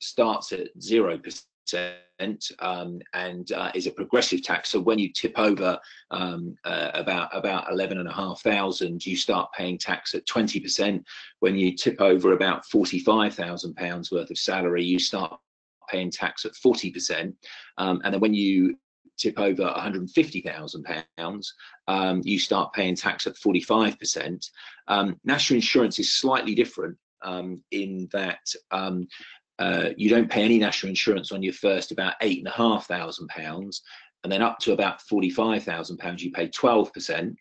starts at 0% and is a progressive tax. So when you tip over about 11,500, you start paying tax at 20%. When you tip over about £45,000 worth of salary, you start paying tax at 40%. And then when you tip over £150,000, you start paying tax at 45%. National insurance is slightly different. In that you don't pay any national insurance on your first about £8,500, and then up to about £45,000 you pay 12%,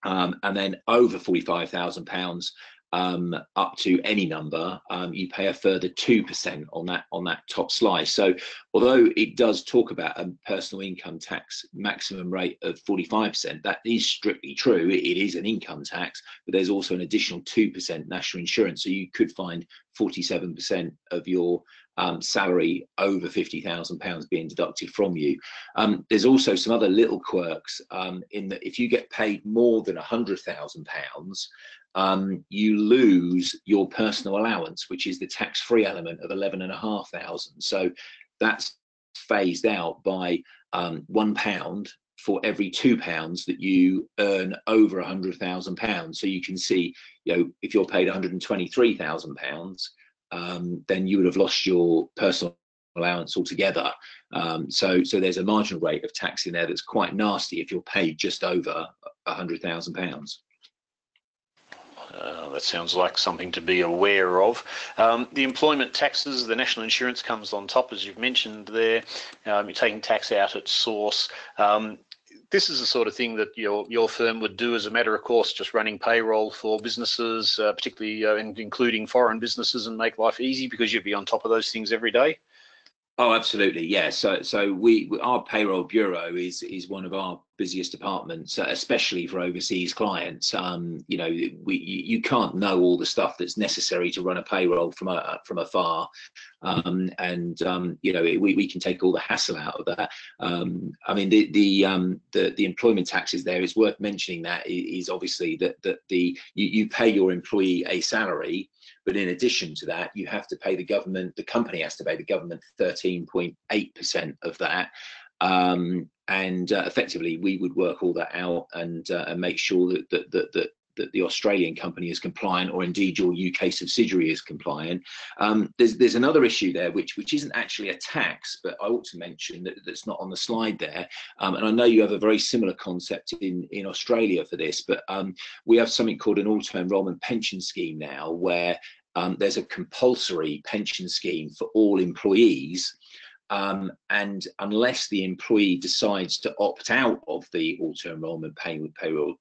and then over £45,000 up to any number, you pay a further 2% on that top slice. So although it does talk about a personal income tax maximum rate of 45%, that is strictly true. It is an income tax, but there's also an additional 2% national insurance. So you could find 47% of your salary over £50,000 being deducted from you. There's also some other little quirks in that if you get paid more than £100,000, you lose your personal allowance, which is the tax-free element of 11,500. So that's phased out by £1 for every £2 that you earn over £100,000. So you can see, if you're paid £123,000, then you would have lost your personal allowance altogether. So there's a marginal rate of tax in there that's quite nasty if you're paid just over £100,000. That sounds like something to be aware of. The employment taxes, the national insurance comes on top, as you've mentioned there. You're taking tax out at source. This is the sort of thing that your firm would do as a matter of course, just running payroll for businesses, particularly including foreign businesses, and make life easy because you'd be on top of those things every day. Oh, absolutely, yeah. So our payroll bureau is one of our busiest departments, especially for overseas clients. You can't know all the stuff that's necessary to run a payroll from afar, we can take all the hassle out of that. I mean, the employment taxes there, it's worth mentioning that is obviously that you pay your employee a salary. But in addition to that, you have to pay the government, the company has to pay the government 13.8% of that. Effectively, we would work all that out and make sure that the Australian company is compliant, or indeed your UK subsidiary is compliant. There's another issue there which isn't actually a tax, but I ought to mention that's not on the slide there. And I know you have a very similar concept in Australia for this, but we have something called an auto-enrolment pension scheme now, where there's a compulsory pension scheme for all employees. And unless the employee decides to opt out of the auto-enrolment payroll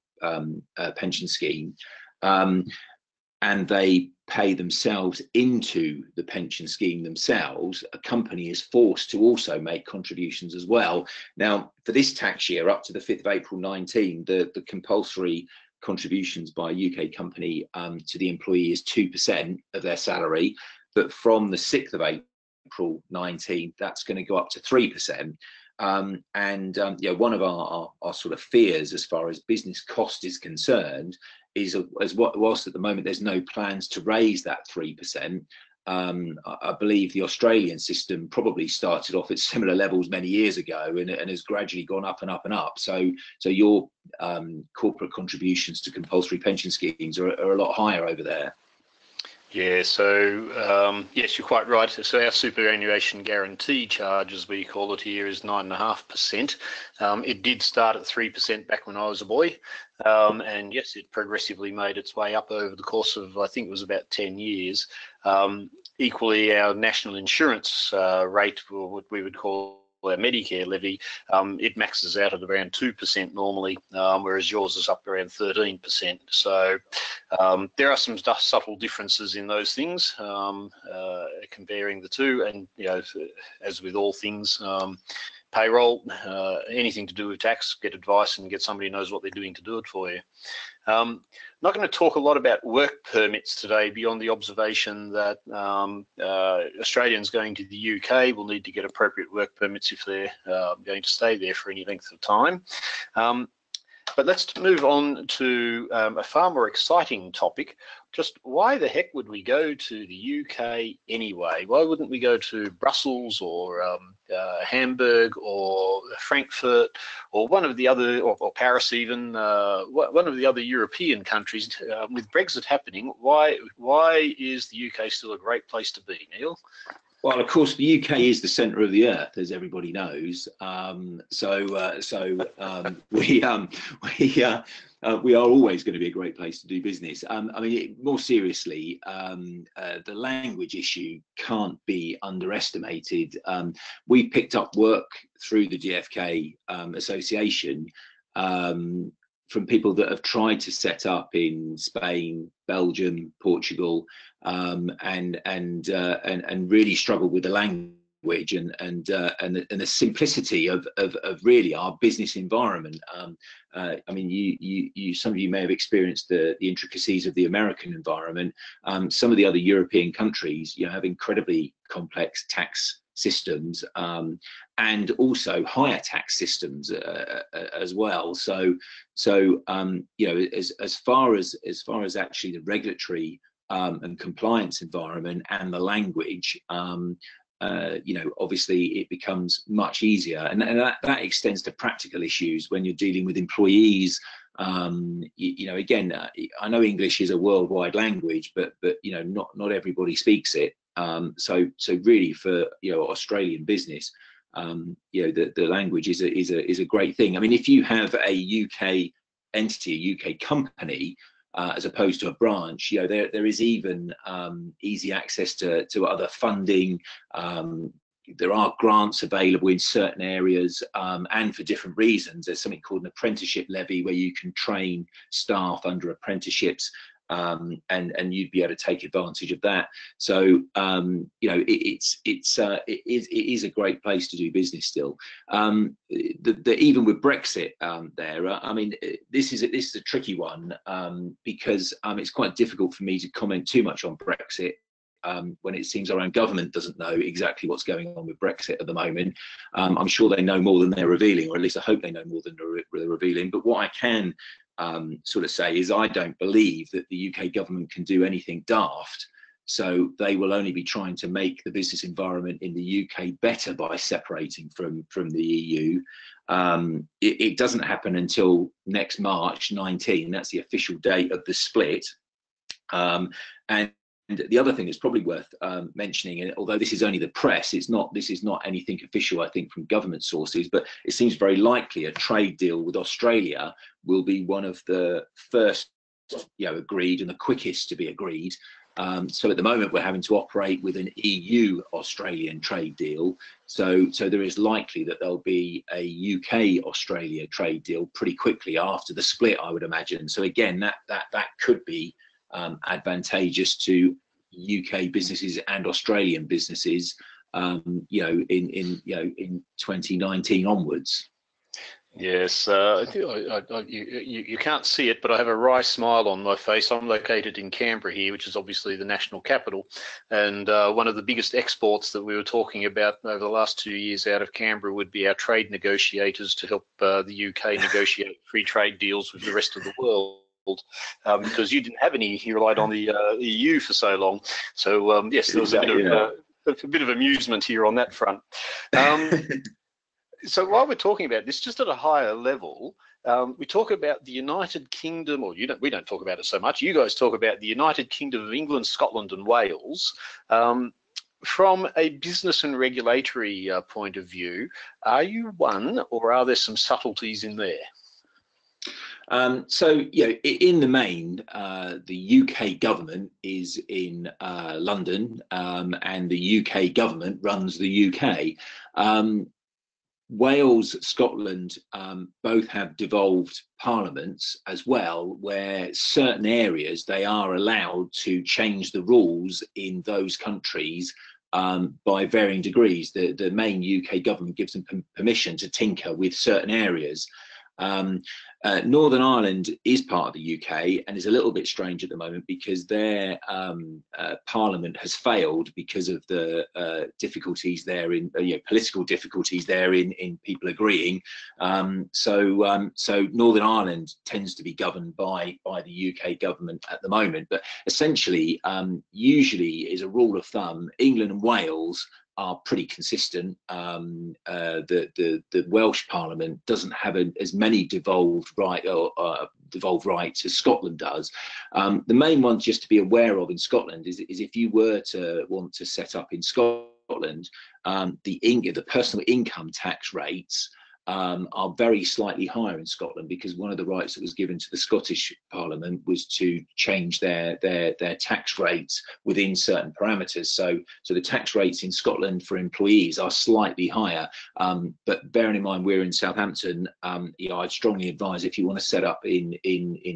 pension scheme, and they pay themselves into the pension scheme themselves, a company is forced to also make contributions as well. Now, for this tax year, up to the 5th of April 19, the compulsory contributions by a UK company to the employee is 2% of their salary, but from the 6th of April 19, that's going to go up to 3%. One of our sort of fears as far as business cost is concerned is, whilst at the moment there's no plans to raise that 3%, I believe the Australian system probably started off at similar levels many years ago and has gradually gone up and up and up. So your corporate contributions to compulsory pension schemes are a lot higher over there. Yeah, so yes, you're quite right. So our superannuation guarantee charge, as we call it here, is 9.5%. It did start at 3% back when I was a boy, and yes, it progressively made its way up over the course of, I think it was about 10 years. Equally, our national insurance rate, or what we would call our Medicare levy, it maxes out at around 2% normally, whereas yours is up around 13%. So there are some subtle differences in those things, comparing the two. And as with all things, payroll, anything to do with tax, get advice and get somebody who knows what they're doing to do it for you. I'm not going to talk a lot about work permits today, beyond the observation that Australians going to the UK will need to get appropriate work permits if they're going to stay there for any length of time. But let's move on to a far more exciting topic. Just why the heck would we go to the UK anyway? Why wouldn't we go to Brussels or Hamburg or Frankfurt or one of the other, or Paris even, one of the other European countries? With Brexit happening, why is the UK still a great place to be, Neil? Well, of course, the UK is the centre of the earth, as everybody knows. we are always going to be a great place to do business. I mean, more seriously, the language issue can't be underestimated. We picked up work through the DFK Association from people that have tried to set up in Spain, Belgium, Portugal, and really struggled with the language and the simplicity of really our business environment. I mean, you some of you may have experienced the intricacies of the American environment. Some of the other European countries, have incredibly complex tax systems, and also higher tax systems as well. So as far as actually the regulatory and compliance environment and the language, obviously it becomes much easier, and that extends to practical issues when you're dealing with employees. Again, I know English is a worldwide language, but not everybody speaks it. So really for Australian business, the language is a great thing. I mean, if you have a UK entity, a UK company, as opposed to a branch, there is even easy access to other funding. There are grants available in certain areas, and for different reasons. There's something called an apprenticeship levy where you can train staff under apprenticeships, and you'd be able to take advantage of that. So it is a great place to do business still. Even with Brexit, I mean, this is a tricky one, because it's quite difficult for me to comment too much on Brexit. When it seems our own government doesn't know exactly what's going on with Brexit at the moment. I'm sure they know more than they're revealing, or at least I hope they know more than they're revealing. But what I can sort of say is I don't believe that the UK government can do anything daft. So they will only be trying to make the business environment in the UK better by separating from the EU. It doesn't happen until next March 19. That's the official date of the split. And the other thing that's probably worth mentioning, and although this is only the press, this is not anything official, I think, from government sources, but it seems very likely a trade deal with Australia will be one of the first, agreed and the quickest to be agreed. So at the moment we're having to operate with an EU-Australian trade deal. So there is likely that there'll be a UK-Australia trade deal pretty quickly after the split, I would imagine. So again, that could be advantageous to UK businesses and Australian businesses, in 2019 onwards. Yes, you can't see it, but I have a wry smile on my face. I'm located in Canberra here, which is obviously the national capital, and one of the biggest exports that we were talking about over the last 2 years out of Canberra would be our trade negotiators to help the UK negotiate free trade deals with the rest of the world. Because you didn't have any, you relied on the EU for so long. So yes, there was a bit of amusement here on that front. So while we're talking about this, just at a higher level, we talk about the United Kingdom, or we don't talk about it so much. You guys talk about the United Kingdom of England, Scotland, and Wales. From a business and regulatory point of view, are you one, or are there some subtleties in there? So, in the main, the UK government is in London, and the UK government runs the UK. Wales, Scotland, both have devolved parliaments as well, where certain areas they are allowed to change the rules in those countries by varying degrees. The main UK government gives them permission to tinker with certain areas. Northern Ireland is part of the UK and is a little bit strange at the moment because their parliament has failed because of the difficulties there in political difficulties there in people agreeing. So Northern Ireland tends to be governed by the UK government at the moment. But essentially, usually, as a rule of thumb, England and Wales are pretty consistent. The Welsh Parliament doesn't have as many devolved rights as Scotland does. The main one just to be aware of in Scotland is if you were to want to set up in Scotland, the personal income tax rates are very slightly higher in Scotland, because one of the rights that was given to the Scottish Parliament was to change their tax rates within certain parameters. So the tax rates in Scotland for employees are slightly higher. But bearing in mind we're in Southampton, I'd strongly advise, if you want to set up in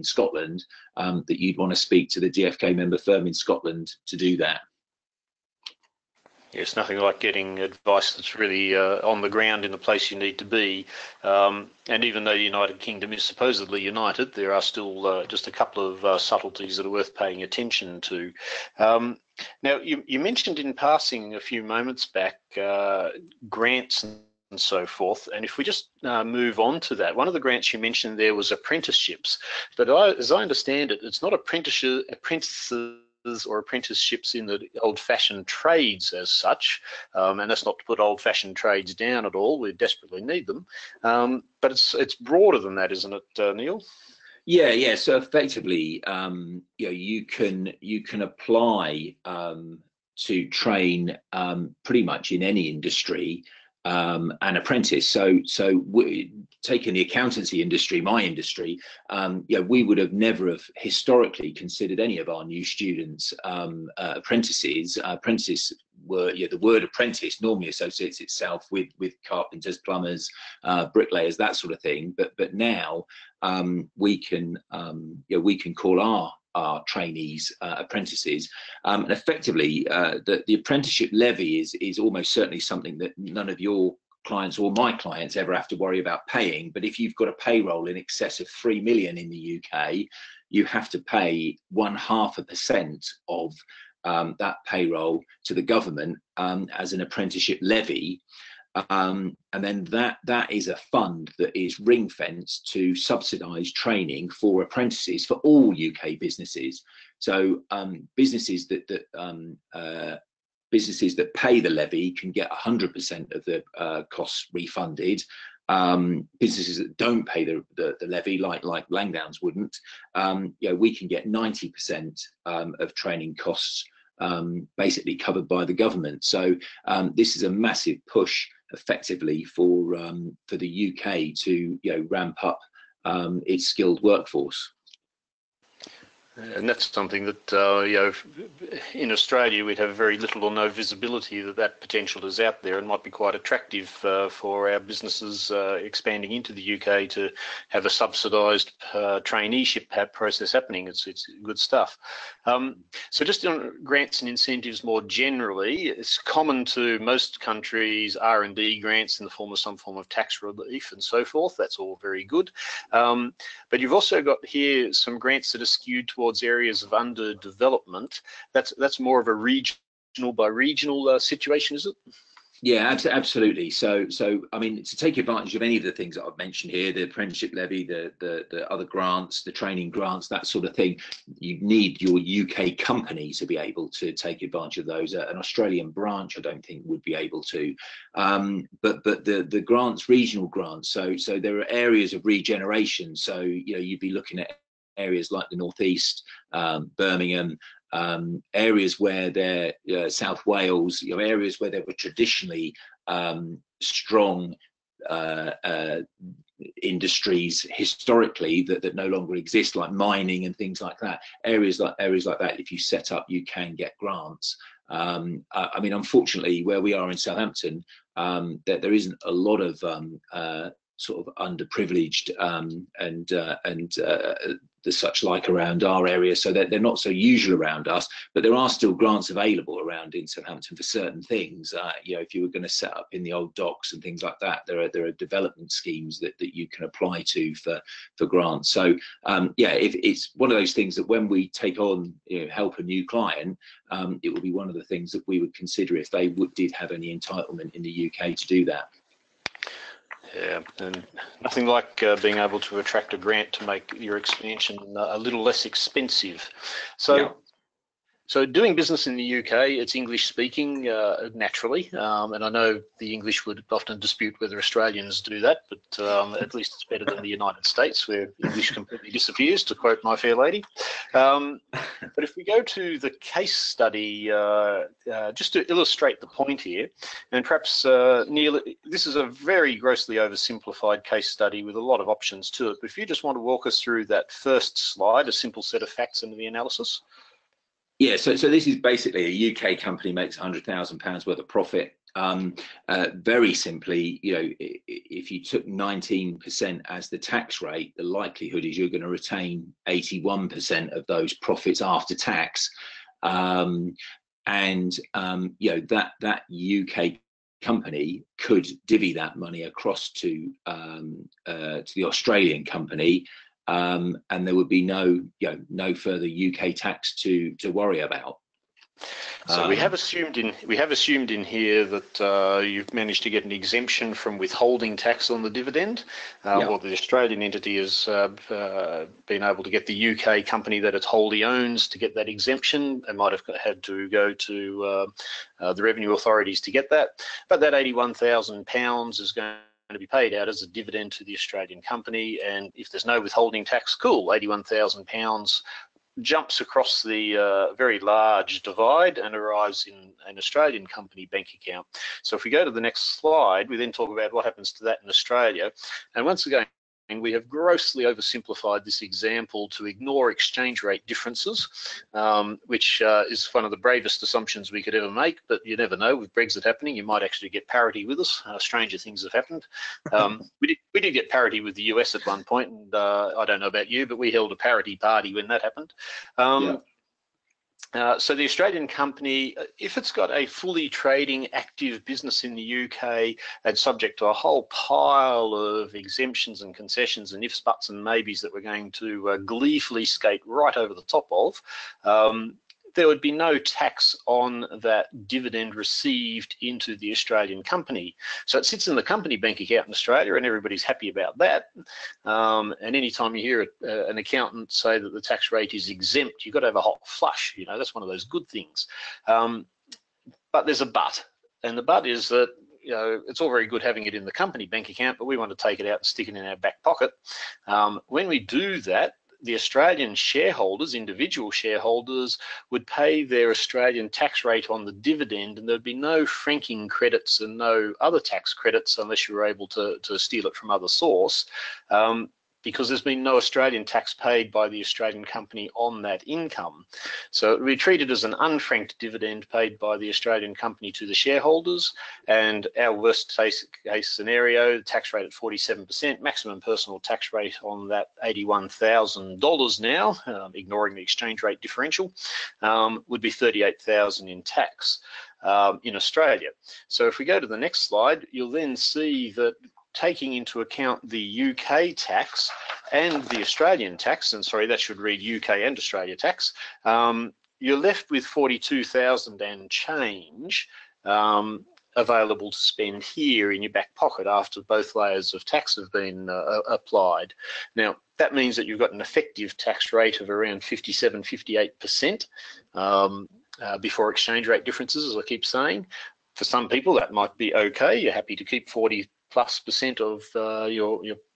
Scotland, that you'd want to speak to the DFK member firm in Scotland to do that. Yes, nothing like getting advice that's really on the ground in the place you need to be. And even though the United Kingdom is supposedly united, there are still just a couple of subtleties that are worth paying attention to. Now, you mentioned in passing a few moments back grants and so forth, and if we just move on to that, one of the grants you mentioned there was apprenticeships, but as I understand it, it's not apprentices or apprenticeships in the old-fashioned trades as such, and that's not to put old-fashioned trades down at all. We desperately need them, but it's broader than that, isn't it, Neil? Yeah. So effectively, you can apply to train pretty much in any industry an apprentice. So taking the accountancy industry, my industry, we would have never have historically considered any of our new students apprentices. Apprentices were, the word apprentice normally associates itself with carpenters, plumbers, bricklayers, that sort of thing. But now we can call our trainees apprentices, and effectively the apprenticeship levy is almost certainly something that none of your clients or my clients ever have to worry about paying. But if you've got a payroll in excess of 3 million in the UK, you have to pay 0.5% of that payroll to the government as an apprenticeship levy. And then that is a fund that is ring fenced to subsidise training for apprentices for all UK businesses. So businesses that pay the levy can get 100% of the costs refunded. Businesses that don't pay the levy, like Langdowns wouldn't, we can get 90% of training costs basically covered by the government. So this is a massive push effectively for the UK to ramp up its skilled workforce. And that's something that, in Australia, we'd have very little or no visibility that potential is out there, and might be quite attractive for our businesses expanding into the UK to have a subsidised traineeship process happening. It's good stuff. So just on grants and incentives more generally, it's common to most countries R&D grants in the form of some form of tax relief and so forth. That's all very good. But you've also got here some grants that are skewed towards areas of underdevelopment. That's more of a regional by regional situation, is it? Yeah, absolutely. So I mean, to take advantage of any of the things that I've mentioned here, the apprenticeship levy, the other grants, the training grants, that sort of thing, you need your UK company to be able to take advantage of those. An Australian branch, I don't think, would be able to. But the grants, regional grants, so there are areas of regeneration. So you'd be looking at areas like the Northeast, Birmingham, areas where they're South Wales, areas where there were traditionally strong industries historically that no longer exist, like mining and things like that. Areas like that, if you set up, you can get grants. I mean, unfortunately, where we are in Southampton, there isn't a lot of sort of underprivileged and the such like around our area, so that they're not so usual around us, but there are still grants available around in Southampton for certain things. If you were going to set up in the old docks and things like that, there are development schemes that you can apply to for grants. So if it's one of those things that when we take on help a new client, it will be one of the things that we would consider if they did have any entitlement in the UK to do that. Yeah, and nothing like being able to attract a grant to make your expansion a little less expensive. So, So doing business in the UK, it's English speaking naturally, and I know the English would often dispute whether Australians do that, but at least it's better than the United States where English completely disappears, to quote my fair lady. But if we go to the case study, just to illustrate the point here, and perhaps Neil, this is a very grossly oversimplified case study with a lot of options to it, but if you just want to walk us through that first slide, a simple set of facts into the analysis. Yeah, so this is basically a UK company makes £100,000 worth of profit. Very simply, you know, if you took 19% as the tax rate, the likelihood is you're going to retain 81% of those profits after tax. You know, that UK company could divvy that money across to the Australian company. And there would be no further UK tax to worry about. So we have assumed in here that you've managed to get an exemption from withholding tax on the dividend. Well, the Australian entity has been able to get the UK company that it wholly owns to get that exemption. They might have had to go to the revenue authorities to get that, but that £81,000 is going to be paid out as a dividend to the Australian company, and if there's no withholding tax, cool, £81,000 jumps across the very large divide and arrives in an Australian company bank account. So if we go to the next slide, we then talk about what happens to that in Australia, and once again, we have grossly oversimplified this example to ignore exchange rate differences, which is one of the bravest assumptions we could ever make, but you never know. With Brexit happening, you might actually get parity with us. Stranger things have happened. We did get parity with the US at one point, and I don't know about you, but we held a parity party when that happened. So the Australian company, if it's got a fully trading active business in the UK and subject to a whole pile of exemptions and concessions and ifs, buts and maybes that we're going to gleefully skate right over the top of, there would be no tax on that dividend received into the Australian company. So it sits in the company bank account in Australia and everybody's happy about that. And anytime you hear an accountant say that the tax rate is exempt, you've got to have a hot flush. You know, that's one of those good things. But there's a but, and the but is that, you know, it's all very good having it in the company bank account, but we want to take it out and stick it in our back pocket. When we do that, the Australian shareholders, individual shareholders, would pay their Australian tax rate on the dividend, and there'd be no franking credits and no other tax credits unless you were able to steal it from other source, because there's been no Australian tax paid by the Australian company on that income. So it would be treated as an unfranked dividend paid by the Australian company to the shareholders, and our worst case scenario, tax rate at 47%, maximum personal tax rate on that $81,000 now, ignoring the exchange rate differential, would be $38,000 in tax in Australia. So if we go to the next slide, you'll then see that taking into account the UK tax and the Australian tax, and sorry, that should read UK and Australia tax, you're left with 42,000 and change available to spend here in your back pocket after both layers of tax have been applied. Now, that means that you've got an effective tax rate of around 57, 58% before exchange rate differences, as I keep saying. For some people, that might be okay. You're happy to keep 40+ % of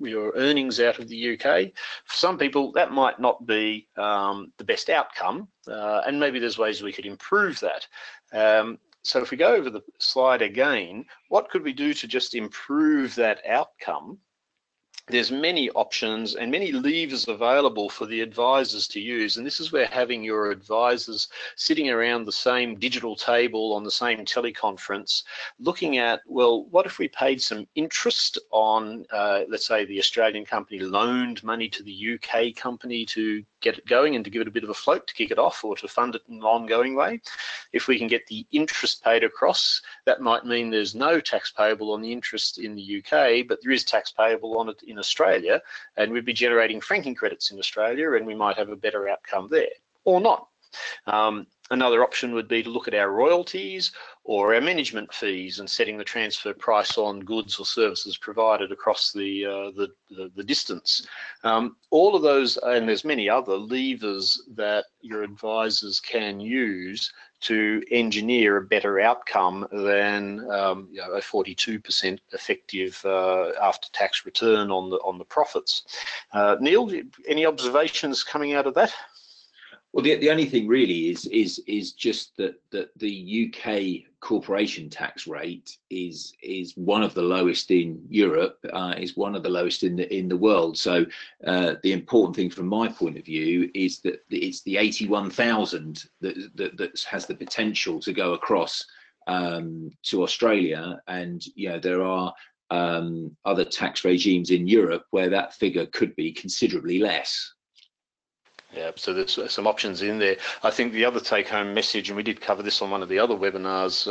your earnings out of the UK. For some people, that might not be the best outcome, and maybe there's ways we could improve that. So if we go over the slide again, what could we do to just improve that outcome? There's many options and many levers available for the advisors to use, and this is where having your advisors sitting around the same digital table on the same teleconference, looking at, well, what if we paid some interest on, let's say the Australian company loaned money to the UK company to get it going and to give it a bit of a float to kick it off or to fund it in an ongoing way. If we can get the interest paid across, that might mean there's no tax payable on the interest in the UK, but there is tax payable on it in Australia, and we'd be generating franking credits in Australia, and we might have a better outcome there, or not. Another option would be to look at our royalties or our management fees and setting the transfer price on goods or services provided across the distance. All of those, and there's many other levers that your advisors can use to engineer a better outcome than a 42% effective after-tax return on the profits. Neil, any observations coming out of that? Well, the only thing really is just that the UK corporation tax rate is one of the lowest in Europe, is one of the lowest in the world. So the important thing from my point of view is that it's the 81,000 that has the potential to go across to Australia, and there are other tax regimes in Europe where that figure could be considerably less. Yeah, so there's some options in there. I think the other take-home message, and we did cover this on one of the other webinars,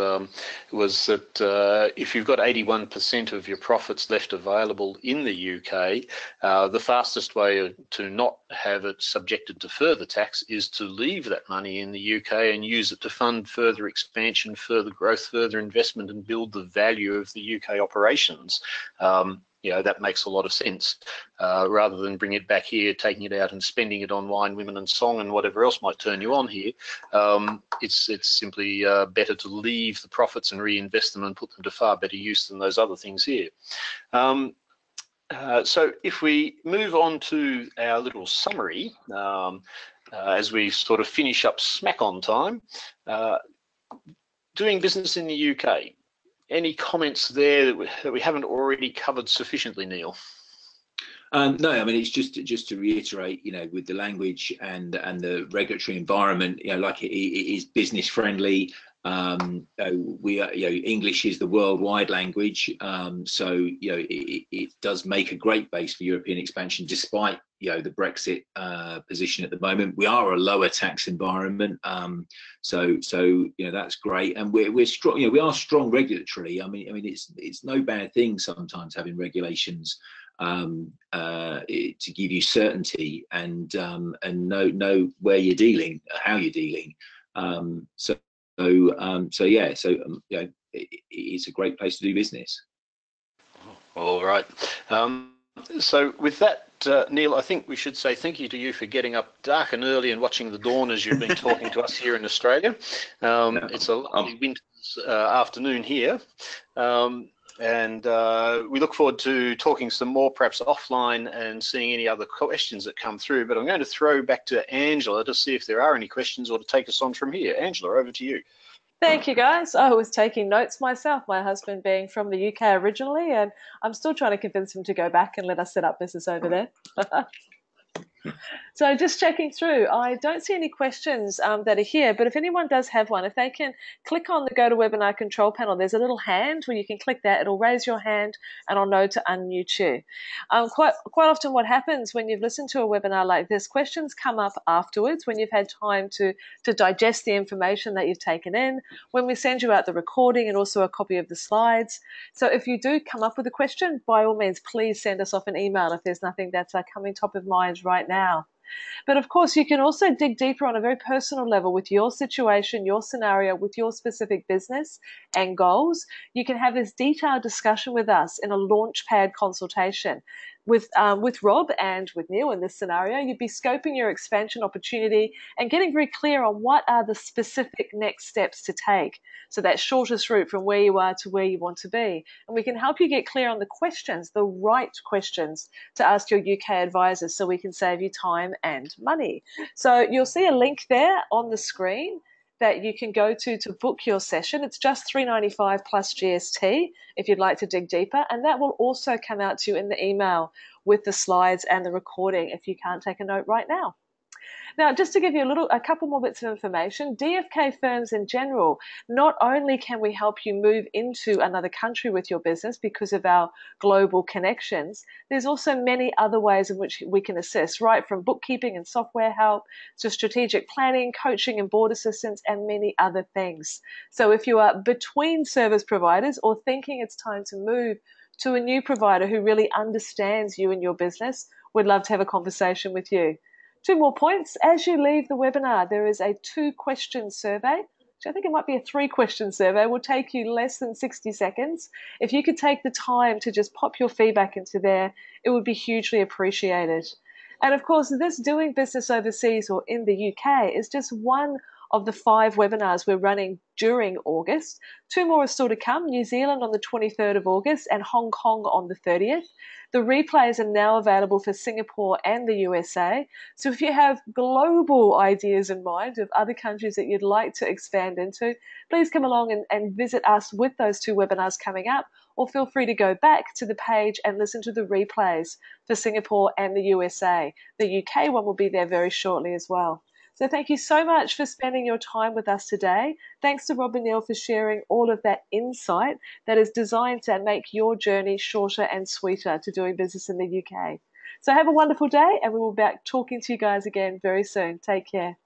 was that if you've got 81% of your profits left available in the UK, the fastest way to not have it subjected to further tax is to leave that money in the UK and use it to fund further expansion, further growth, further investment, and build the value of the UK operations. That makes a lot of sense, rather than bring it back here, taking it out and spending it on wine, women and song and whatever else might turn you on here. It's simply better to leave the profits and reinvest them and put them to far better use than those other things here. So if we move on to our little summary, as we sort of finish up smack on time, doing business in the UK. Any comments there that we haven't already covered sufficiently, Neil? No, I mean, it's just to reiterate, with the language and the regulatory environment, like it is business friendly. We are, English is the worldwide language, so it does make a great base for European expansion, despite the Brexit position at the moment. We are a lower tax environment, so that's great, and we're strong. We are strong regulatorily. I mean, it's no bad thing sometimes having regulations to give you certainty and know where you're dealing, how you're dealing. It's a great place to do business. All right. So with that, Neil, I think we should say thank you to you for getting up dark and early and watching the dawn as you've been talking to us here in Australia. It's a lovely winter's afternoon here. And we look forward to talking some more, perhaps offline, and seeing any other questions that come through. But I'm going to throw back to Angela to see if there are any questions or to take us on from here. Angela, over to you. Thank you, guys. I was taking notes myself, my husband being from the UK originally, and I'm still trying to convince him to go back and let us set up business over there. So just checking through, I don't see any questions that are here, but if anyone does have one, if they can click on the GoToWebinar control panel, there's a little hand where you can click that. It'll raise your hand and I'll know to unmute you. Quite often what happens when you've listened to a webinar like this, questions come up afterwards when you've had time to digest the information that you've taken in, when we send you out the recording and also a copy of the slides. So if you do come up with a question, by all means, please send us off an email if there's nothing that's coming top of mind right now. But of course, you can also dig deeper on a very personal level with your situation, your scenario, with your specific business and goals. You can have this detailed discussion with us in a Launchpad consultation. With Rob and with Neil in this scenario, you'd be scoping your expansion opportunity and getting very clear on what are the specific next steps to take. So that shortest route from where you are to where you want to be. And we can help you get clear on the questions, the right questions to ask your UK advisors so we can save you time and money. So you'll see a link there on the screen that you can go to book your session. It's just $3.95 plus GST if you'd like to dig deeper, and that will also come out to you in the email with the slides and the recording if you can't take a note right now. Now, just to give you a couple more bits of information, DFK firms in general, not only can we help you move into another country with your business because of our global connections, there's also many other ways in which we can assist, right from bookkeeping and software help to strategic planning, coaching and board assistance, and many other things. So if you are between service providers or thinking it's time to move to a new provider who really understands you and your business, we'd love to have a conversation with you. Two more points. As you leave the webinar, there is a 2-question survey. I think it might be a 3-question survey. It will take you less than 60 seconds. If you could take the time to just pop your feedback into there, it would be hugely appreciated. And of course, this Doing Business Overseas or in the UK is just one of the 5 webinars we're running during August. 2 more are still to come, New Zealand on the 23rd of August and Hong Kong on the 30th. The replays are now available for Singapore and the USA. So if you have global ideas in mind of other countries that you'd like to expand into, please come along and visit us with those 2 webinars coming up, or feel free to go back to the page and listen to the replays for Singapore and the USA. The UK one will be there very shortly as well. So thank you so much for spending your time with us today. Thanks to Rob and Neil for sharing all of that insight that is designed to make your journey shorter and sweeter to doing business in the UK. So have a wonderful day, and we will be back talking to you guys again very soon. Take care.